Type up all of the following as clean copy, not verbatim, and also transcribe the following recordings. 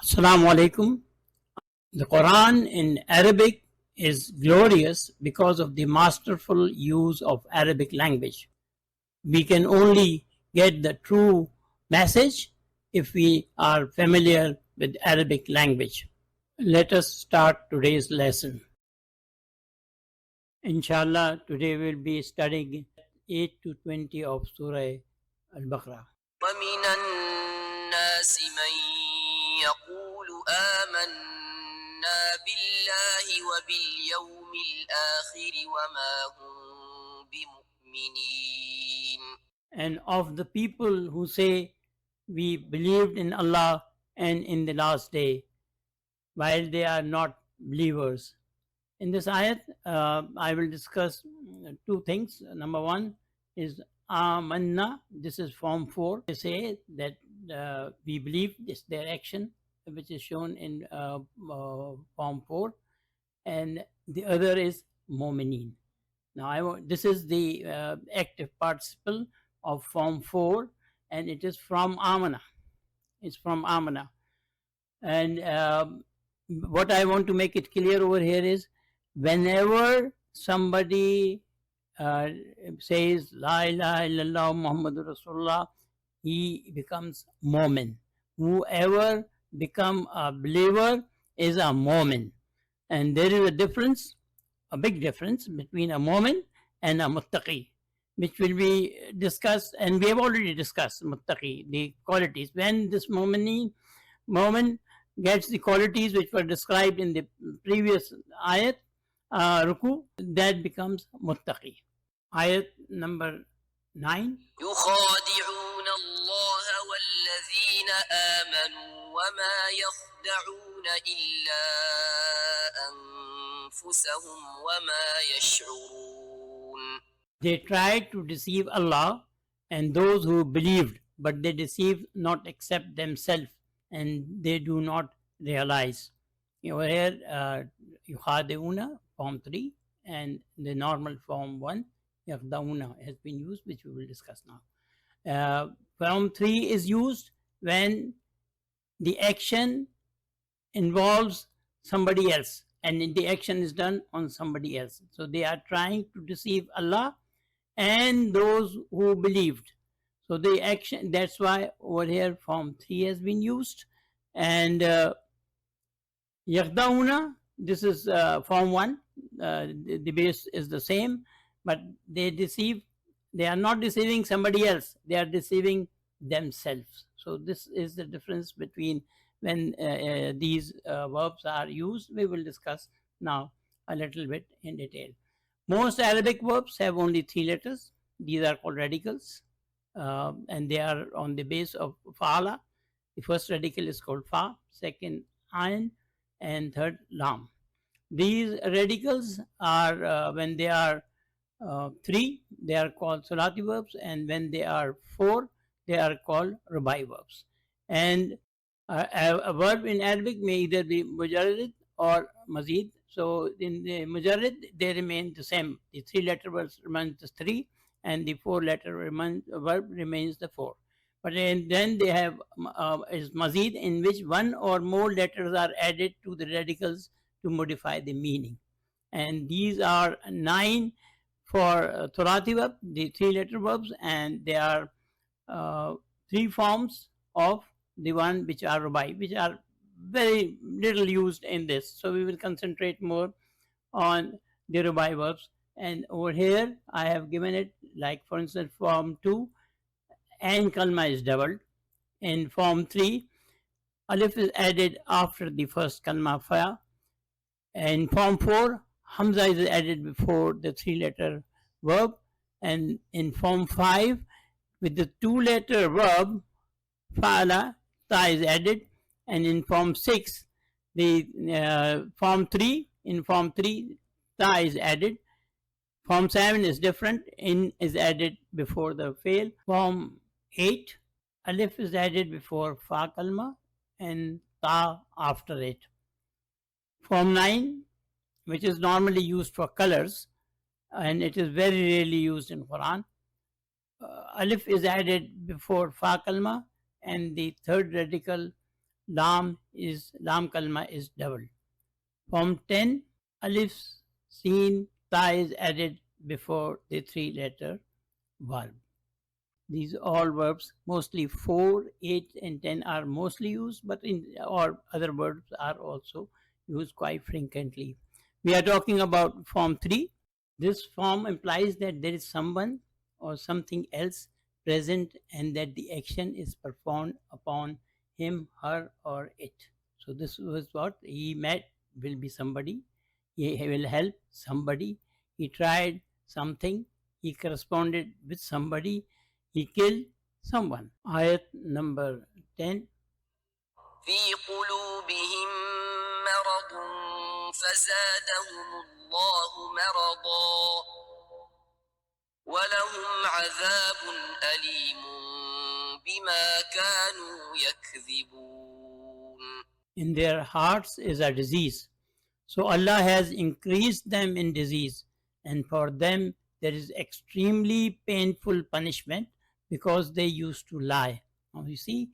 Assalamu alaikum. The Quran in Arabic is glorious because of the masterful use of Arabic language. We can only get the true message if we are familiar with Arabic language. Let us start today's lesson. Inshallah, today we'll be studying 8 to 20 of Surah Al-Baqarah. وَمِنَ النَّاسِ مَن يَقُولُ آمَنَّا بِاللَّهِ وَبِالْيَوْمِ الْآخِرِ وَمَا هُم بِمُؤْمِنِينَ. And of the people who say, we believed in Allah and in the last day, while they are not believers. In this ayat, I will discuss two things. Number one is Amanna. This is form 4. They say that we believe, this their action, which is shown in form 4. And the other is Mu'mineen. Now, this is the active participle of form 4, and it is from Amana. It's from Amana. And what I want to make it clear over here is, whenever somebody says La ilaha illallah Muhammadur Rasulullah, he becomes Mu'min. Whoever become a believer is a Mu'min. And there is a difference, a big difference between a Mu'min and a Muttaqi, which will be discussed, and we have already discussed Muttaqi, the qualities. When this Mu'min gets the qualities which were described in the previous ayat, ruku, that becomes Muttaqi. Ayat number 9. يُخَادِعُونَ اللَّهَ وَالَّذِينَ آمَنُوا وَمَا يَخْدَعُونَ إِلَّا أَنفُسَهُمْ وَمَا يَشْعُرُونَ. They tried to deceive Allah and those who believed, but they deceive not except themselves, and they do not realize. Over here, yukhadi'una, form 3, and the normal form 1, yakhda'una, has been used, which we will discuss now. Form 3 is used when the action involves somebody else, and the action is done on somebody else. So they are trying to deceive Allah and those who believed. So the action, that's why over here form 3 has been used. And Yakhdauna, this is form 1. The base is the same, but they deceive. They are not deceiving somebody else. They are deceiving themselves. So this is the difference between when these verbs are used. We will discuss now a little bit in detail. Most Arabic verbs have only 3 letters. These are called radicals, and they are on the base of fa'ala. The first radical is called fa, second ayn, and third lam. These radicals are, when they are 3, they are called salati verbs, and when they are 4, they are called rubai verbs. And a verb in Arabic may either be mujarrid or mazid. So in the mujarrid, they remain the same. The 3-letter verb remains the 3, and the 4-letter verb remains the 4. But then they have is mazid, in which 1 or more letters are added to the radicals to modify the meaning. And these are 9 for thulati verb, the 3-letter verbs, and there are 3 forms of the one which are rubai, which are very little used in this. So we will concentrate more on the rubai verbs. And over here I have given it, like for instance form 2, and kalma is doubled. In form 3, alif is added after the first kalma fa. In form 4, hamza is added before the 3-letter verb. And in form 5, with the 2-letter verb fa'ala, ta is added. And in form 6, the form 3, in form 3, ta is added. Form 7 is different, in is added before the fail. Form 8, alif is added before fa kalma and ta after it. Form 9, which is normally used for colors, and it is very rarely used in Quran. Alif is added before fa kalma, and the third radical lam kalma is doubled. Form 10, alif, sin, ta is added before the 3-letter verb. These all verbs, mostly 4, 8 and 10 are mostly used, but or other verbs are also used quite frequently. We are talking about form 3. This form implies that there is someone or something else present and that the action is performed upon him, her or it. So this was what he met will be somebody. He will help somebody. He tried something. He corresponded with somebody. He killed someone. Ayat number 10. في قلوبهم مرض فزادهم الله مرضا ولهم عذاب أليم بما كانوا يكذبون. In their hearts is a disease. So Allah has increased them in disease, and for them there is extremely painful punishment because they used to lie. Now you see,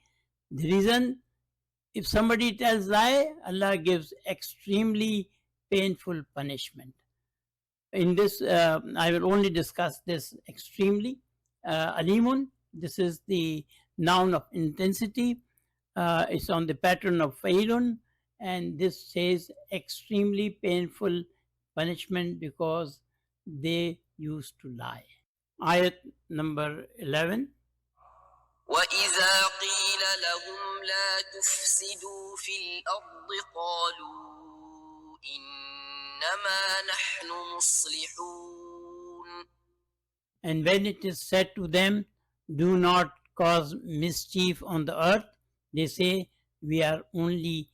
the reason if somebody tells lie, Allah gives extremely painful punishment. In this, I will only discuss this extremely. Alimun, this is the noun of intensity. It's on the pattern of fa'ilun, and this says extremely painful punishment because they used to lie. Ayat number 11. وإذا قيل لهم لا تفسدوا في الأرض قالوا إنما نحن مصلحون. And when it is said to them, do not cause mischief on the earth, they say, we are only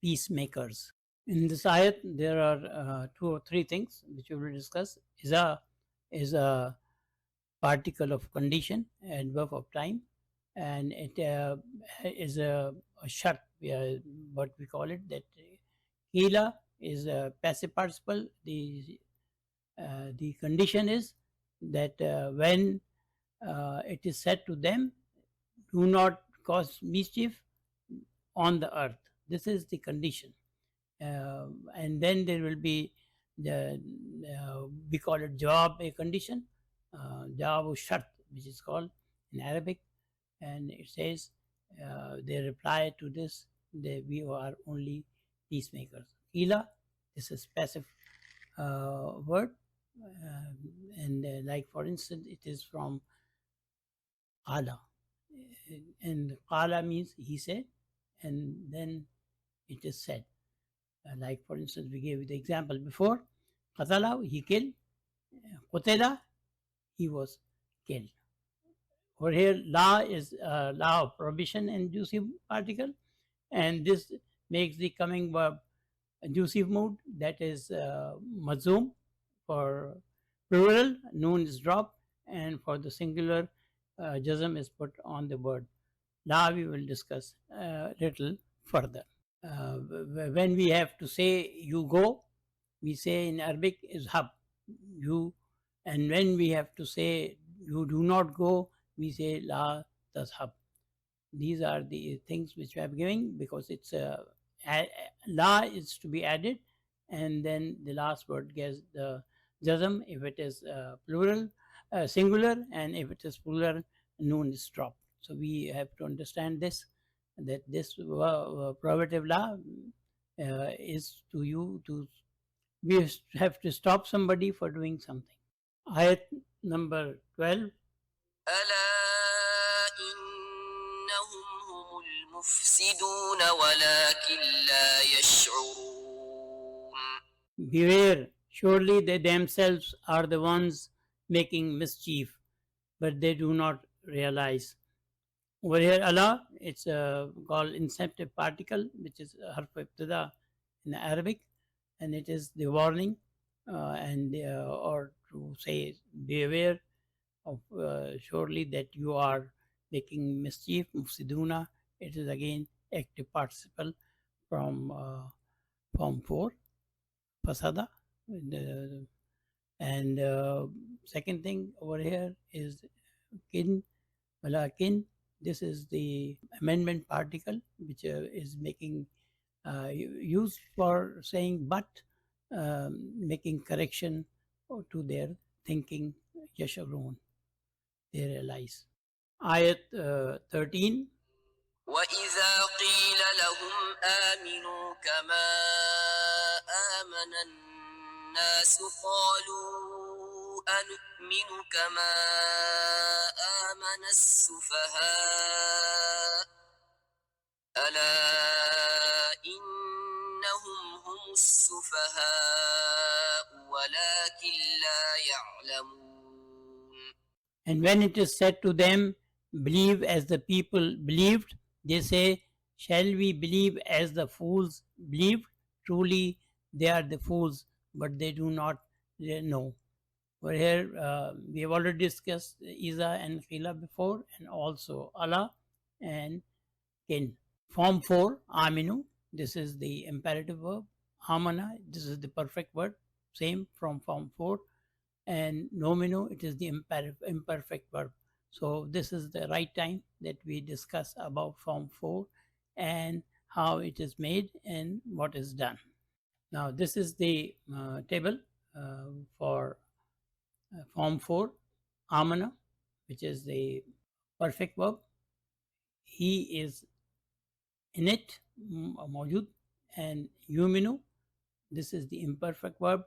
peacemakers. In this ayat, there are 2 or 3 things which we will discuss. Iza is a particle of condition, adverb of time, and it is a shart, what we call it, that Kila is a passive participle. The condition is that when it is said to them, do not cause mischief on the earth. This is the condition. And then there will be the, we call it jawab, a condition, jawab shart, which is called in Arabic. And it says, they reply to this, that we are only peacemakers. Ila, this is passive word. And like for instance, it is from qala. And qala means he said, and then it is said. Like for instance, we gave the example before. Qatala, he killed. Qutila, he was killed. Over here, la is la of prohibition and jussive particle, and this makes the coming verb jussive mood, that is mazum. For plural, noon is dropped, and for the singular, jazm is put on the word. La we will discuss little further. When we have to say you go, we say in Arabic is hab, you, and when we have to say you do not go, we say la tazhab. These are the things which we are giving because it's la is to be added, and then the last word gets the jazm if it is plural, singular, and if it is plural, noon is dropped. So we have to understand this, that this prohibitive law is to you to, we have to stop somebody for doing something. Ayat number 12. ألا إنهم هم المفسدون ولكن لا يشعرون. Beware, surely they themselves are the ones making mischief, but they do not realize. Over here, Allah, it's called inceptive particle, which is harf ibtida in Arabic, and it is the warning, and or to say, be aware of surely that you are making mischief. Mufsiduna, it is again active participle from form 4, fasada. And second thing over here is kin, walakin, This is the amendment particle, which is making used for saying but, making correction to their thinking. Yashurun, they realize. Ayat 13. وإذا قيل لهم آمنوا كما آمن الناس قالوا أنؤمن كما آمن السفهاء ألا إنهم هم السفهاء ولكن لا يعلمون. And when it is said to them, believe as the people believed, they say, shall we believe as the fools believed? Truly, they are the fools, but they do not know. Over here, we have already discussed Iza and Khila before, and also Allah and Kin. Form 4, Aminu, this is the imperative verb. Amana, this is the perfect word, same from form 4. And nomino, it is the imperfect verb. So this is the right time that we discuss about form 4 and how it is made and what is done. Now this is the table for form 4, amana, which is the perfect verb. He is in it, mawjud, and yuminu, this is the imperfect verb,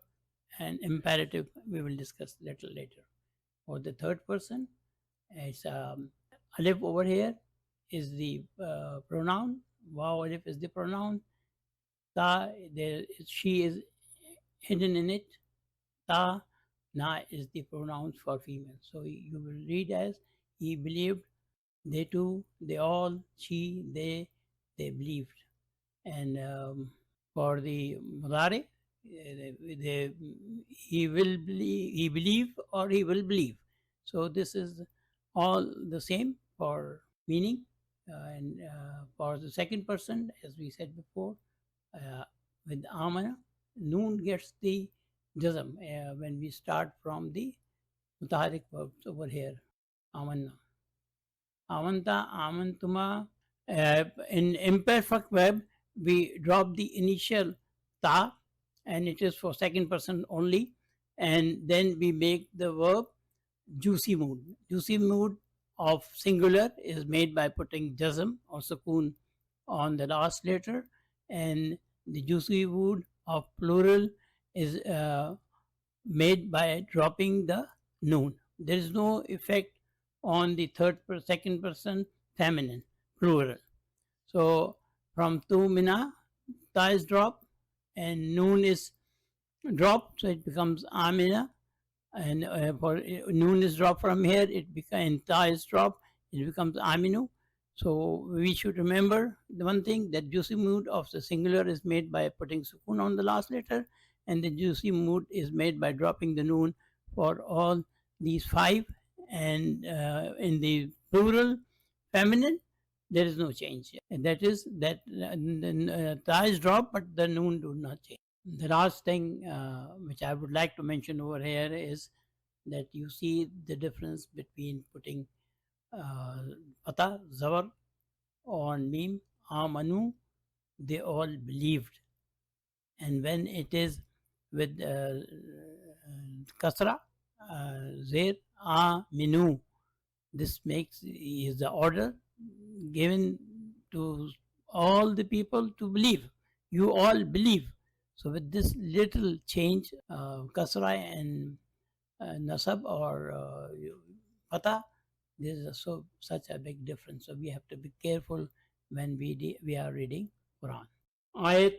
and imperative we will discuss a little later. For the third person, it's alif over here is the pronoun, waw alif is the pronoun, ta, she is hidden in it, ta, na is the pronouns for female. So you will read as he believed, they too, they all, she, they believed. And for the mudari, he will believe, he believe, or he will believe. So this is all the same for meaning. And for the second person, as we said before, with amana, noon gets the jazm when we start from the mutaharik verbs over here. Amanna, amanta, amantuma. In imperfect verb, we drop the initial ta, and it is for second person only, and then we make the verb juicy mood. Juicy mood of singular is made by putting jazm or sukoon on the last letter, and the juicy mood of plural is made by dropping the noon. There is no effect on the second person feminine plural. So from tu mina, ta is dropped and noon is dropped, so it becomes amina. And for noon is dropped from here, it becomes, ta is dropped, it becomes aminu. So we should remember the one thing, that juicy mood of the singular is made by putting sukoon on the last letter, and the juicy mood is made by dropping the noon for all these 5. And in the plural feminine, there is no change. And that is that ta is dropped, but the noon do not change. The last thing which I would like to mention over here is that you see the difference between putting pata, zawar on mim, amanu, they all believed. And when it is with kasra, zair, aminu, this makes is the order given to all the people to believe. You all believe. So with this little change, kasra and nasab or pata, there is such a big difference. So we have to be careful when we are reading Quran. Ayat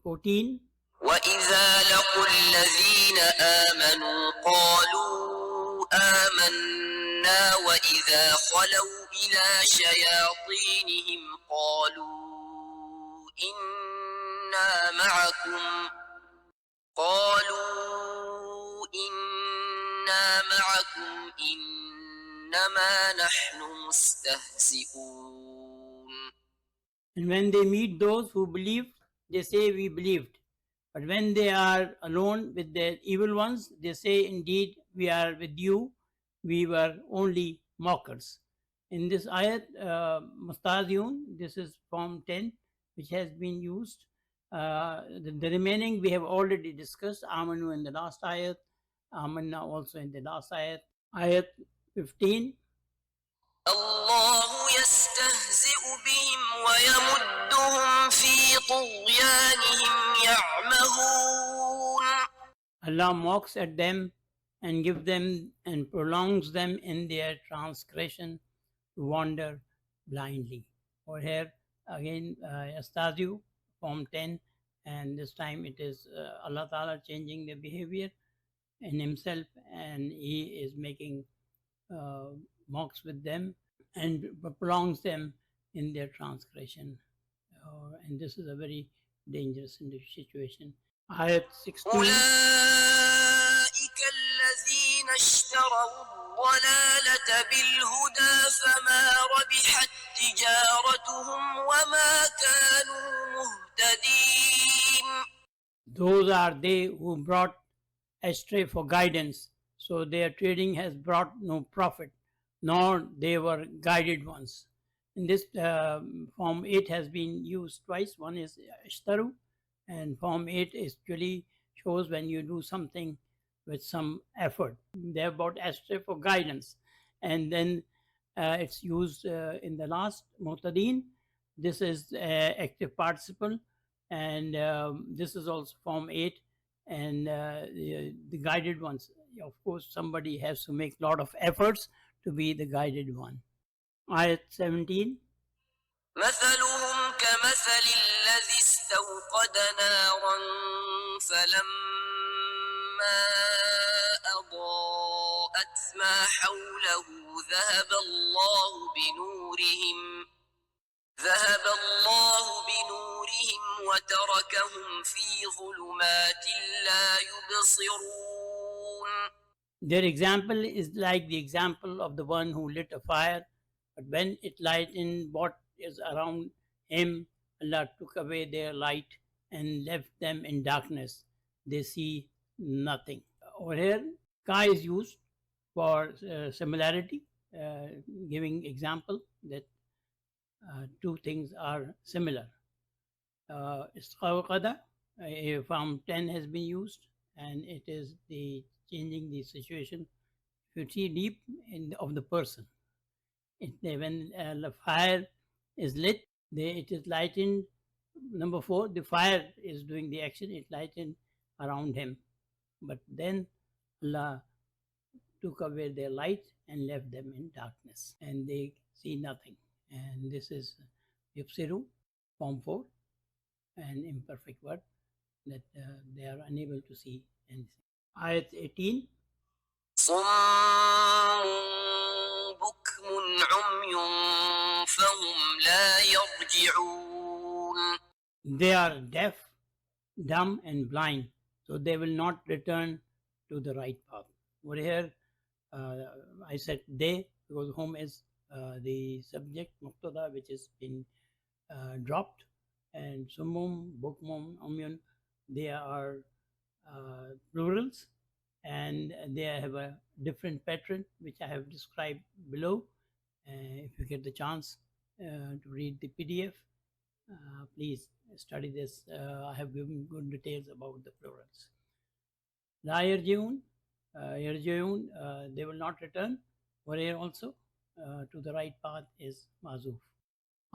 14. وإذا لقوا الذين آمنوا قالوا آمنا وإذا خلوا إلى شياطينهم قالوا إنا معكم إنما نحن مستهزئون. And when they meet those who believe, they say, we believed. But when they are alone with the evil ones, they say, indeed, we are with you. We were only mockers. In this ayat, Mustaziyun, this is form 10, which has been used. The remaining we have already discussed. Amanu in the last ayat, Amanna also in the last ayat. Ayat 15. الله يستهزئ بهم ويمدهم في طغيانهم يعمهون. Allah mocks at them and gives them and prolongs them in their transgression to wander blindly. Or here again, Yastaziu, form 10, and this time it is Allah Ta'ala changing the behavior in Himself, and He is making mocks with them and prolongs them in their transgression. And this is a very dangerous situation. Ayat 16. أولئك الذين اشتروا الضلالة بالهدى فما ربحت تجارتهم وما كانوا مهتدين. Those are they who brought astray for guidance, so their trading has brought no profit, nor they were guided ones. In this form 8 has been used twice. One is ishtaru, and form 8 actually shows when you do something with some effort. They have brought astray for guidance, and then it's used in the last muhtadin. This is active participle, and this is also form 8, and the guided ones. Of course, somebody has to make a lot of efforts to be the guided one. Ayat 17. مثلهم كمثل الذي استوقد نارا فلما أضاءت ما حوله ذهب الله بنورهم وتركهم في ظلمات لا يبصرون. Their example is like the example of the one who lit a fire, but when it lightened what is around him, Allah took away their light and left them in darkness. They see nothing. Over here, ka is used for similarity, giving example that two things are similar. Istaqada, form 10 has been used, and it is the changing the situation. If you see deep of the person, when the fire is lit, it is lightened. Number 4, the fire is doing the action, it lightened around him. But then Allah took away their light and left them in darkness, and they see nothing. And this is Yubsiru, form 4, an imperfect word, that they are unable to see anything. Ayat 18. صم بكم عمي فهم لا يرجعون. They are deaf, dumb, and blind, so they will not return to the right path. Over here, I said they, because whom is the subject, muqtada, which has been dropped, and summum, bukmum, umyun, they are plurals, and they have a different pattern, which I have described below. If you get the chance to read the PDF, please study this. I have given good details about the plurals. La yarji'un, they will not return. Over here also, to the right path is mazuf.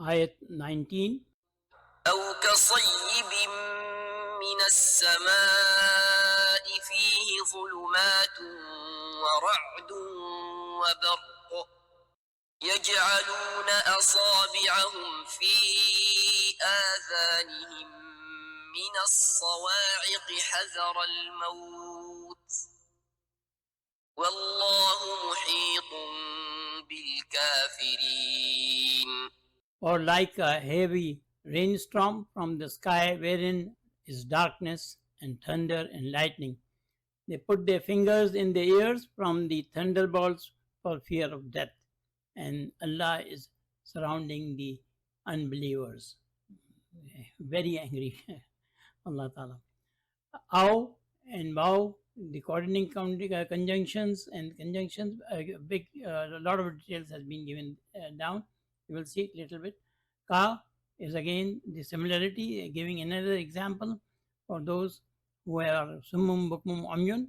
Ayat 19. أو كصيب من السماء فيه ظلمات ورعد وبرق يجعلون أصابعهم في آذانهم من الصواعق حذر الموت والله محيط بالكافرين. Or like a heavy rainstorm from the sky, wherein is darkness and thunder and lightning. They put their fingers in their ears from the thunderbolts for fear of death, and Allah is surrounding the unbelievers. Very angry, Allah Ta'ala. Aw and Waw, the coordinating conjunctions and conjunctions, a lot of details has been given down. You will see it a little bit. Ka is again the similarity, giving another example for those who are summum bukmum umyun,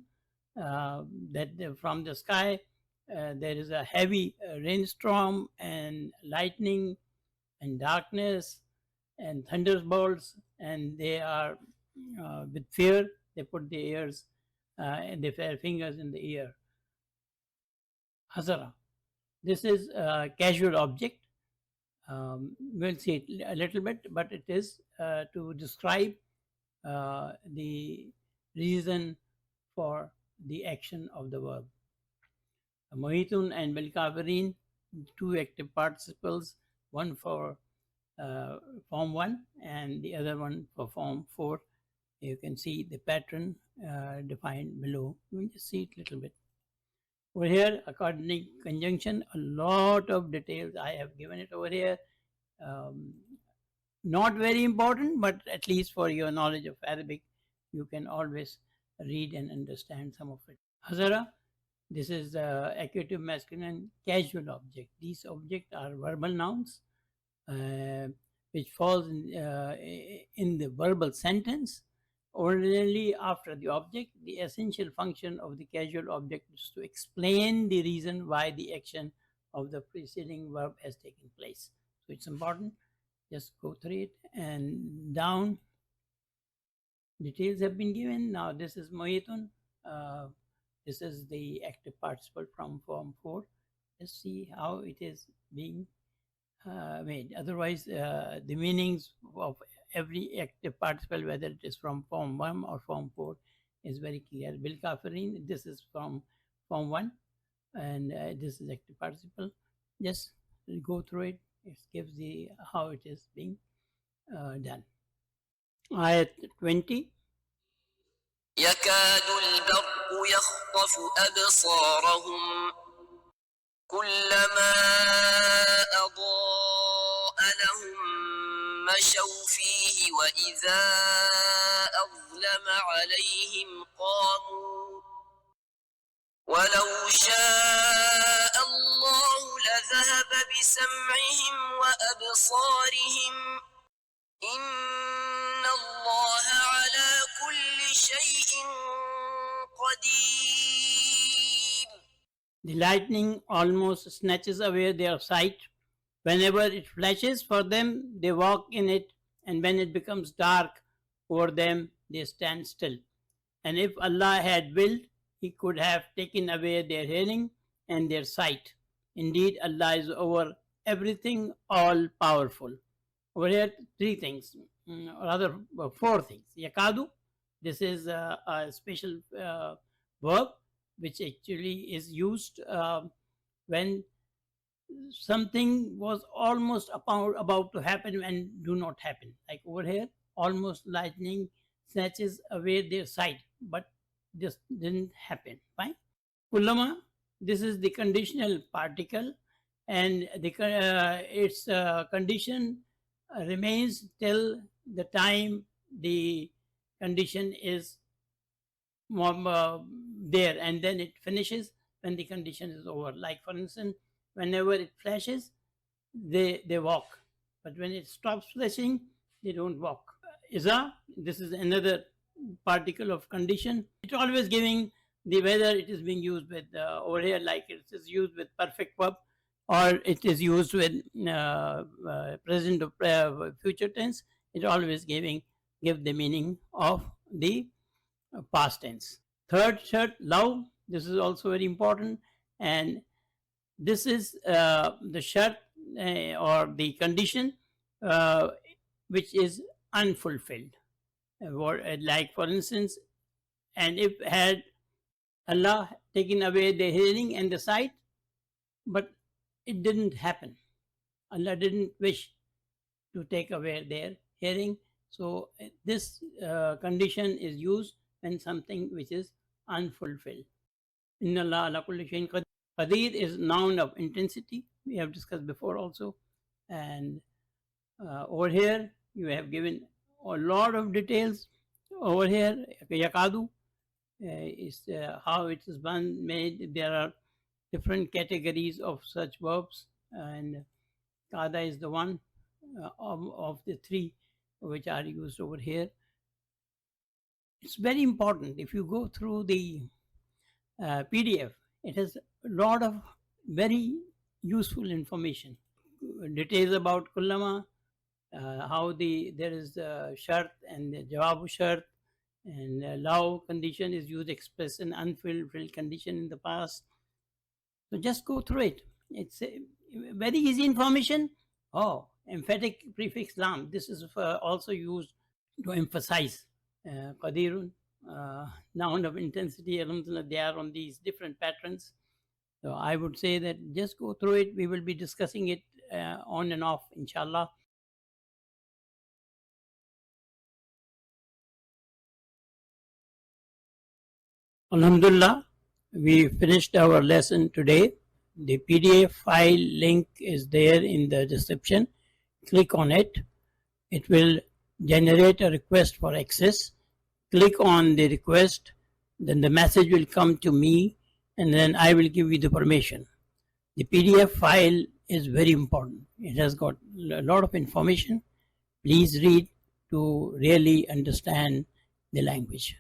that from the sky there is a heavy rainstorm and lightning and darkness and thunderbolts, and they are with fear, they put their ears and their fingers in the ear. Hazara. This is a casual object. We'll see it a little bit, but it is to describe the reason for the action of the verb. Mohitun and Bilkafirin, two active participles, one for form 1 and the other one for form 4. You can see the pattern defined below. We'll just see it a little bit. Over here, a coordinating conjunction, a lot of details I have given it over here. Not very important, but at least for your knowledge of Arabic, you can always read and understand some of it. Hazara, this is accusative masculine casual object. These objects are verbal nouns which falls in the verbal sentence. Ordinarily, after the object, the essential function of the casual object is to explain the reason why the action of the preceding verb has taken place. So it's important. Just go through it and down. Details have been given. Now this is Mohitun. This is the active participle from form 4. Let's see how it is being made. Otherwise, the meanings of every active participle, whether it is from form 1 or form 4, is very clear. Bil kafirin, this is from form 1, and this is active participle. Just go through it. It gives the how it is being done. Ayat 20. يكاد البرق يخطف أبصارهم كلما أضاء لهم مشوا فيه وإذا أظلم عليهم قاموا ولو شاء الله لذهب بسمعهم وأبصارهم إن الله على كل شيء قدير. The lightning almost snatches away their sight. Whenever it flashes for them, they walk in it, and when it becomes dark over them, they stand still. And if Allah had willed, He could have taken away their hearing and their sight. Indeed, Allah is over everything, all powerful. Over here, 3 things, rather 4 things. Yakadu, this is a special verb which actually is used when something was almost about to happen and do not happen. Like over here, almost lightning snatches away their sight, but this didn't happen. Fine. Kullama, this is the conditional particle, and its condition remains till the time the condition is there, and then it finishes when the condition is over. Like for instance, whenever it flashes, they walk, but when it stops flashing, they don't walk. Iza, this is another particle of condition. It's always giving the whether it is being used with over here, like it is used with perfect verb, or it is used with present or future tense. It always give the meaning of the past tense. Third shart, love. This is also very important, and this is the shart or the condition which is unfulfilled. Like for instance, and if had Allah taken away the hearing and the sight, but it didn't happen. Allah didn't wish to take away their hearing. So this condition is used when something which is unfulfilled. Inna Allah ala kulli shayin qadir. Qadir is noun of intensity. We have discussed before also. And over here, you have given a lot of details. Over here, yakadu, how it is made. There are different categories of such verbs, and kada is the one of the three which are used over here. It's very important. If you go through the PDF, it has a lot of very useful information, details about kullama, how there is the shart and the jawabu shart, and law condition is used express an unfulfilled condition in the past. So just go through it. It's very easy information. Oh, emphatic prefix lam. This is also used to emphasize. Qadirun, noun of intensity, alhamdulillah, they are on these different patterns. So I would say that just go through it. We will be discussing it on and off, inshallah. Alhamdulillah, we finished our lesson today. The PDF file link is there in the description. Click on it. It will generate a request for access. Click on the request, then the message will come to me, and then I will give you the permission. The PDF file is very important. It has got a lot of information. Please read to really understand the language.